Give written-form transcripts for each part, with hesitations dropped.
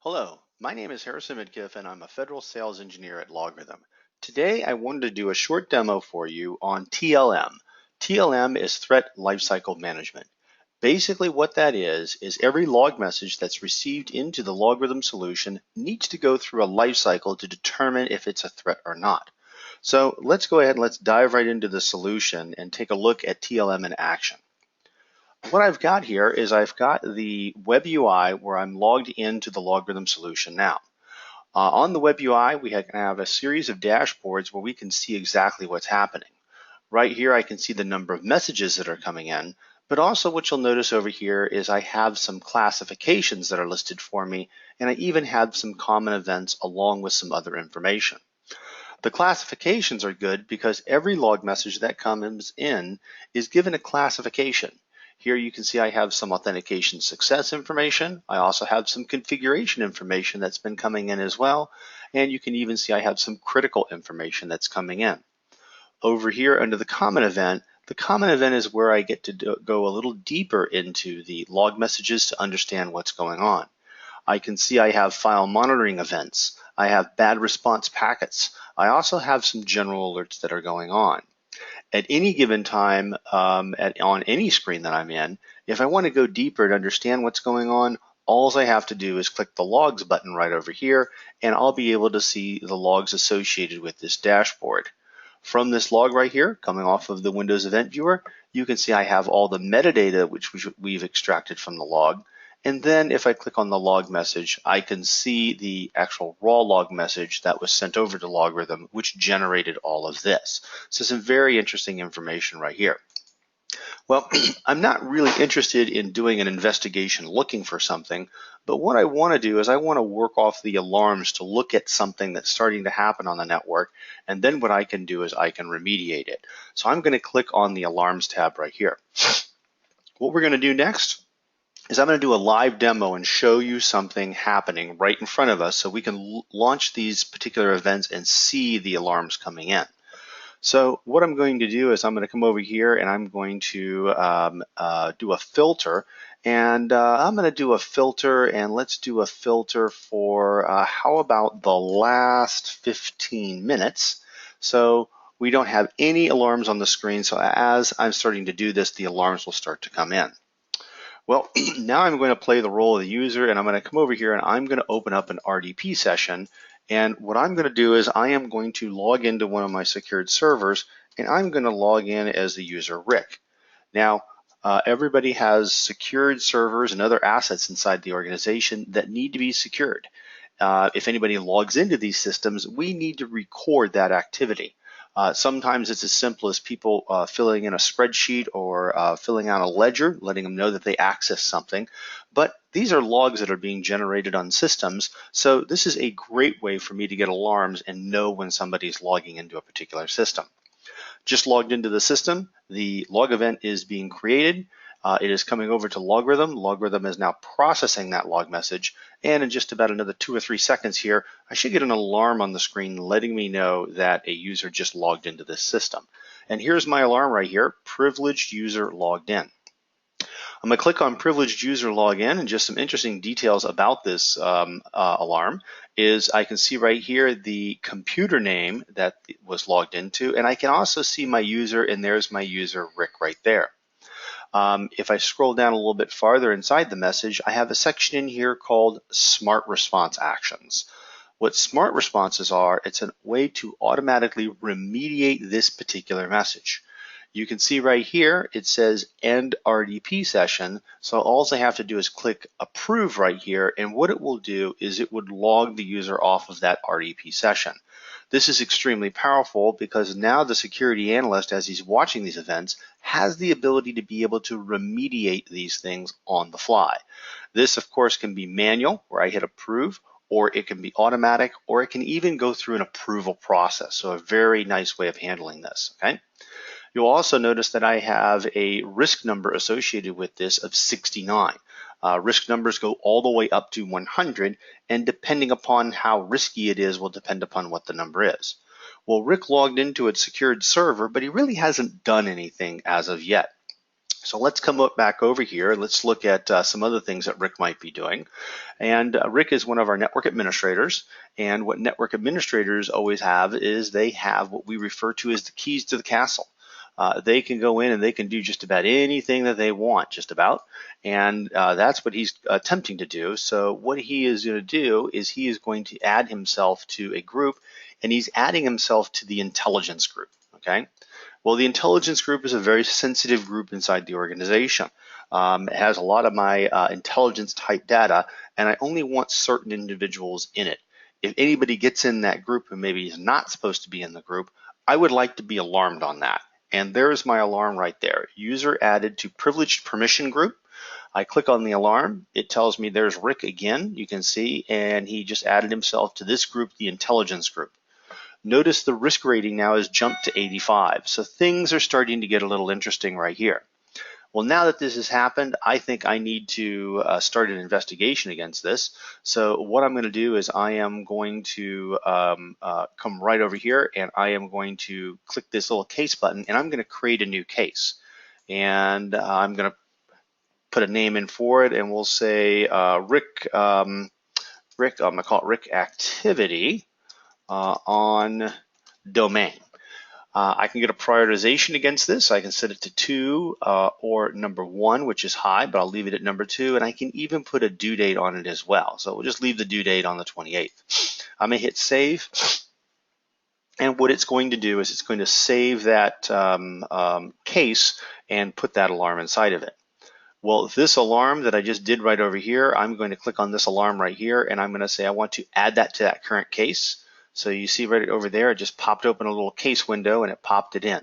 Hello, my name is Harrison Midkiff and I'm a federal sales engineer at LogRhythm. Today I wanted to do a short demo for you on TLM. TLM is Threat Lifecycle Management. Basically what that is every log message that's received into the LogRhythm solution needs to go through a lifecycle to determine if it's a threat or not. So let's go ahead and let's dive right into the solution and take a look at TLM in action. What I've got here is I've got the web UI where I'm logged into the LogRhythm solution now. On the web UI, we can have a series of dashboards where we can see exactly what's happening. Right here, I can see the number of messages that are coming in, but also what you'll notice over here is I have some classifications that are listed for me, and I even have some common events along with some other information. The classifications are good because every log message that comes in is given a classification. Here you can see I have some authentication success information. I also have some configuration information that's been coming in as well. And you can even see I have some critical information that's coming in. Over here under the common event is where I get to go a little deeper into the log messages to understand what's going on. I can see I have file monitoring events. I have bad response packets. I also have some general alerts that are going on. At any given time on any screen that I'm in, if I want to go deeper and understand what's going on, all I have to do is click the logs button right over here, and I'll be able to see the logs associated with this dashboard. From this log right here, coming off of the Windows Event Viewer, you can see I have all the metadata which we've extracted from the log. And then if I click on the log message, I can see the actual raw log message that was sent over to LogRhythm, which generated all of this. So some very interesting information right here. Well, I'm not really interested in doing an investigation looking for something, but what I want to do is I want to work off the alarms to look at something that's starting to happen on the network, and then what I can do is I can remediate it. So I'm going to click on the alarms tab right here. What we're going to do next is I'm going to do a live demo and show you something happening right in front of us so we can launch these particular events and see the alarms coming in. So what I'm going to do is I'm going to come over here and I'm going to do a filter, and I'm going to do a filter, and let's do a filter for how about the last 15 minutes. So we don't have any alarms on the screen, so as I'm starting to do this, the alarms will start to come in. Well, now I'm going to play the role of the user, and I'm going to come over here and I'm going to open up an RDP session. And what I'm going to do is I am going to log into one of my secured servers, and I'm going to log in as the user Rick. Now, everybody has secured servers and other assets inside the organization that need to be secured. If anybody logs into these systems, we need to record that activity. Sometimes it's as simple as people filling in a spreadsheet or filling out a ledger, letting them know that they access something. But these are logs that are being generated on systems, so this is a great way for me to get alarms and know when somebody's logging into a particular system. Just logged into the system, the log event is being created. It is coming over to LogRhythm. LogRhythm is now processing that log message, and in just about another 2 or 3 seconds here, I should get an alarm on the screen letting me know that a user just logged into this system. And here's my alarm right here, privileged user logged in. I'm going to click on privileged user login, and just some interesting details about this alarm is I can see right here the computer name that was logged into, and I can also see my user, and there's my user Rick right there. If I scroll down a little bit farther inside the message, I have a section in here called Smart Response Actions. What smart responses are, it's a way to automatically remediate this particular message. You can see right here, it says end RDP session. So all I have to do is click approve right here. And what it will do is it would log the user off of that RDP session. This is extremely powerful because now the security analyst, as he's watching these events, has the ability to be able to remediate these things on the fly. This, of course, can be manual, where I hit approve, or it can be automatic, or it can even go through an approval process. So a very nice way of handling this, okay? You'll also notice that I have a risk number associated with this of 69. Risk numbers go all the way up to 100, and depending upon how risky it is will depend upon what the number is. Well, Rick logged into a secured server, but he really hasn't done anything as of yet. So let's come back over here and let's look at some other things that Rick might be doing. And Rick is one of our network administrators. And what network administrators always have is they have what we refer to as the keys to the castle. They can go in and they can do just about anything that they want, just about. And that's what he's attempting to do. So what he is going to do is he is going to add himself to a group, and he's adding himself to the intelligence group. Okay. Well, the intelligence group is a very sensitive group inside the organization. It has a lot of my intelligence type data, and I only want certain individuals in it. If anybody gets in that group who maybe is not supposed to be in the group, I would like to be alarmed on that. And there's my alarm right there. User added to privileged permission group. I click on the alarm. It tells me there's Rick again, you can see, and he just added himself to this group, the intelligence group. Notice the risk rating now has jumped to 85. So things are starting to get a little interesting right here. Well, now that this has happened, I think I need to start an investigation against this. So what I'm going to do is I am going to come right over here, and I am going to click this little case button, and I'm going to create a new case. And I'm going to put a name in for it, and we'll say Rick, I'm going to call it Rick Activity on domain. I can get a prioritization against this. I can set it to 2 or number 1, which is high, but I'll leave it at number 2, and I can even put a due date on it as well. So we'll just leave the due date on the 28th. I'm going to hit save, and what it's going to do is it's going to save that case and put that alarm inside of it. Well, this alarm that I just did right over here, I'm going to click on this alarm right here, and I'm going to say I want to add that to that current case. So you see right over there, it just popped open a little case window and it popped it in.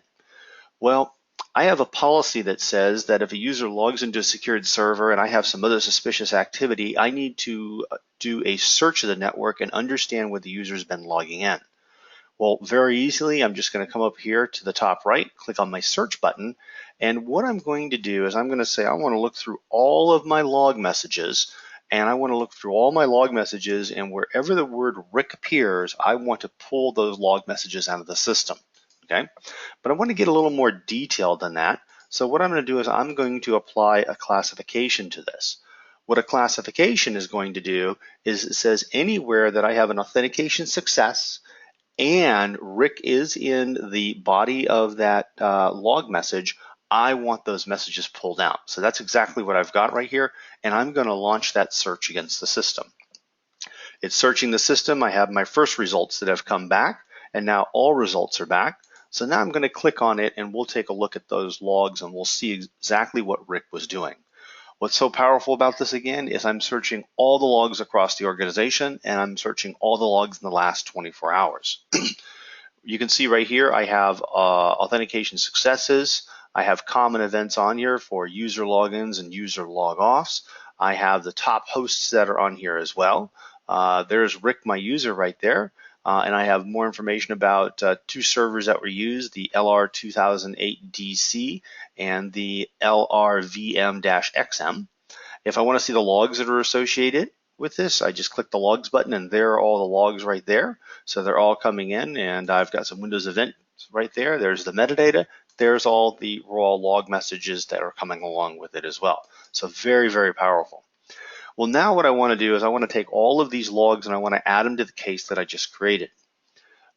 Well, I have a policy that says that if a user logs into a secured server and I have some other suspicious activity, I need to do a search of the network and understand where the user's been logging in. Well, very easily, I'm just going to come up here to the top right, click on my search button, and what I'm going to do is I'm going to say I want to look through all of my log messages, and I want to look through all my log messages, and wherever the word Rick appears, I want to pull those log messages out of the system. Okay, but I want to get a little more detailed than that. So what I'm going to do is I'm going to apply a classification to this. What a classification is going to do is it says anywhere that I have an authentication success and Rick is in the body of that log message, I want those messages pulled out. So that's exactly what I've got right here, and I'm going to launch that search against the system. It's searching the system. I have my first results that have come back, and now all results are back. So now I'm going to click on it, and we'll take a look at those logs, and we'll see exactly what Rick was doing. What's so powerful about this again is I'm searching all the logs across the organization, and I'm searching all the logs in the last 24 hours. You can see right here I have authentication successes. I have common events on here for user logins and user logoffs. I have the top hosts that are on here as well. There's Rick, my user, right there. And I have more information about 2 servers that were used, the LR2008DC and the LRVM-XM. If I want to see the logs that are associated with this, I just click the logs button, and there are all the logs right there. So they're all coming in, and I've got some Windows events right there. There's the metadata. There's all the raw log messages that are coming along with it as well. So very, very powerful. Well, now what I want to do is I want to take all of these logs and I want to add them to the case that I just created.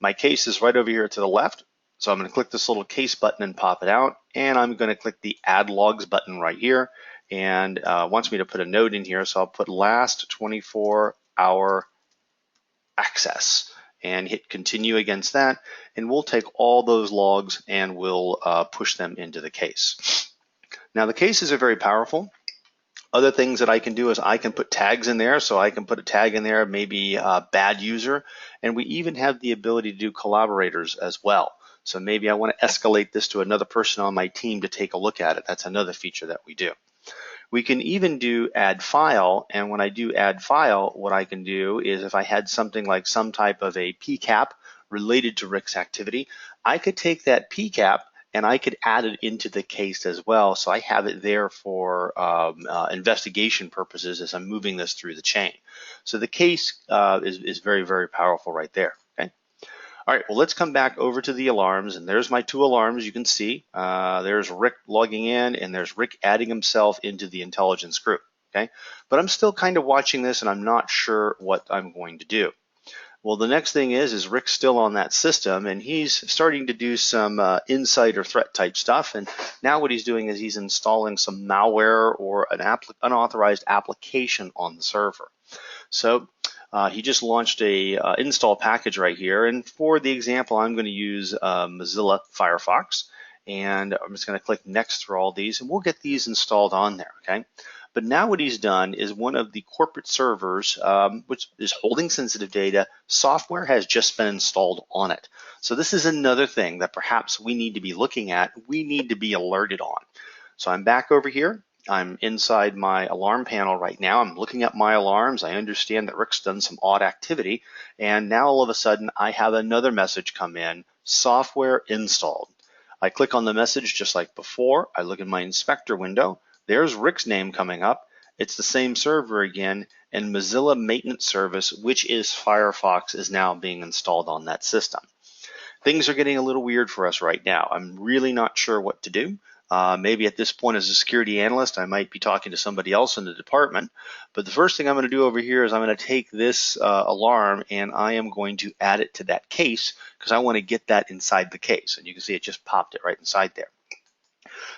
My case is right over here to the left, so I'm going to click this little case button and pop it out, and I'm going to click the Add Logs button right here, and wants me to put a note in here, so I'll put last 24-hour access and hit continue against that, and we'll take all those logs and we'll push them into the case. Now the cases are very powerful. Other things that I can do is I can put tags in there, so I can put a tag in there, maybe bad user, and we even have the ability to do collaborators as well. So maybe I want to escalate this to another person on my team to take a look at it. That's another feature that we do. We can even do add file, and when I do add file, what I can do is if I had something like some type of a PCAP related to Rick's activity, I could take that PCAP and I could add it into the case as well, so I have it there for investigation purposes as I'm moving this through the chain. So the case is very, very powerful right there. Okay. All right, well, let's come back over to the alarms, and there's my 2 alarms. You can see there's Rick logging in, and there's Rick adding himself into the intelligence group, okay? But I'm still kind of watching this, and I'm not sure what I'm going to do. Well, the next thing is Rick's still on that system, and he's starting to do some insight or threat type stuff. And now what he's doing is he's installing some malware or an unauthorized application on the server. So he just launched a install package right here. And for the example, I'm going to use Mozilla Firefox. And I'm just going to click next through all these, and we'll get these installed on there, okay? But now what he's done is one of the corporate servers, which is holding sensitive data, software has just been installed on it. So this is another thing that perhaps we need to be looking at, we need to be alerted on. So I'm back over here. I'm inside my alarm panel right now. I'm looking at my alarms. I understand that Rick's done some odd activity. And now all of a sudden I have another message come in, software installed. I click on the message just like before. I look in my inspector window. There's Rick's name coming up. It's the same server again, and Mozilla Maintenance Service, which is Firefox, is now being installed on that system. Things are getting a little weird for us right now. I'm really not sure what to do. Maybe at this point as a security analyst, I might be talking to somebody else in the department. But the first thing I'm going to do over here is I'm going to take this alarm and I am going to add it to that case because I want to get that inside the case. And you can see it just popped it right inside there.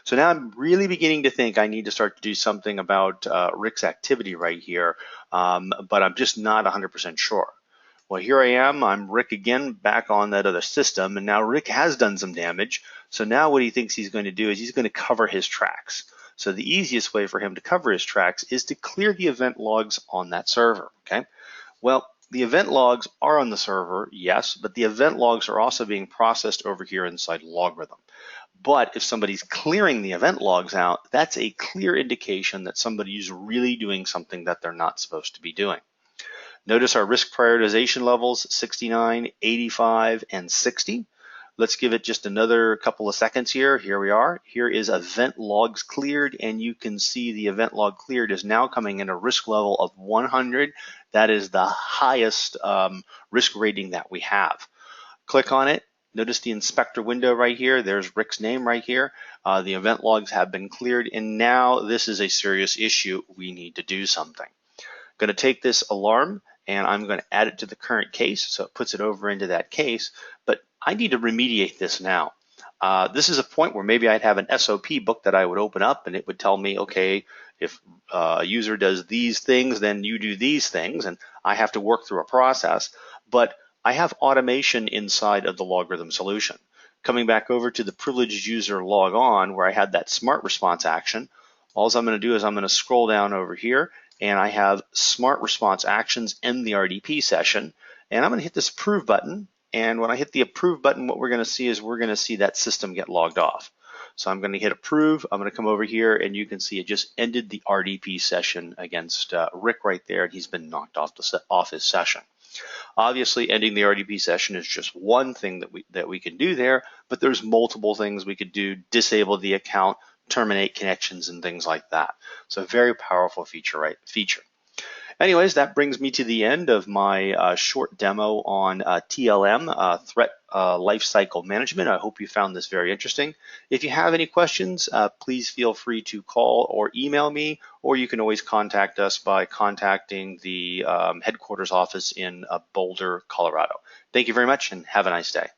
So now I'm really beginning to think I need to start to do something about Rick's activity right here, but I'm just not 100% sure. Well, here I am. I'm Rick again, back on that other system, and now Rick has done some damage. So now what he thinks he's going to do is he's going to cover his tracks. So the easiest way for him to cover his tracks is to clear the event logs on that server, okay? Well, the event logs are on the server, yes, but the event logs are also being processed over here inside LogRhythm. But if somebody's clearing the event logs out, that's a clear indication that somebody's really doing something that they're not supposed to be doing. Notice our risk prioritization levels, 69, 85, and 60. Let's give it just another couple of seconds here. Here we are. Here is event logs cleared, and you can see the event log cleared is now coming in a risk level of 100. That is the highest risk rating that we have. Click on it. Notice the inspector window right here. There's Rick's name right here. The event logs have been cleared, and now this is a serious issue. We need to do something. I'm going to take this alarm and I'm going to add it to the current case, so it puts it over into that case, but I need to remediate this now. This is a point where maybe I'd have an SOP book that I would open up and it would tell me, okay, if a user does these things, then you do these things, and I have to work through a process, but I have automation inside of the LogRhythm solution. Coming back over to the privileged user log on where I had that smart response action, all I'm going to do is I'm going to scroll down over here and I have smart response actions in the RDP session, and I'm going to hit this approve button, and when I hit the approve button, what we're going to see is we're going to see that system get logged off. So I'm going to hit approve. I'm going to come over here and you can see it just ended the RDP session against Rick right there, and he's been knocked off his session. Obviously, ending the RDP session is just one thing that we can do there, but there's multiple things we could do: disable the account, terminate connections, and things like that. So a very powerful feature, Anyways, that brings me to the end of my short demo on TLM, Threat Lifecycle Management. I hope you found this very interesting. If you have any questions, please feel free to call or email me, or you can always contact us by contacting the headquarters office in Boulder, Colorado. Thank you very much and have a nice day.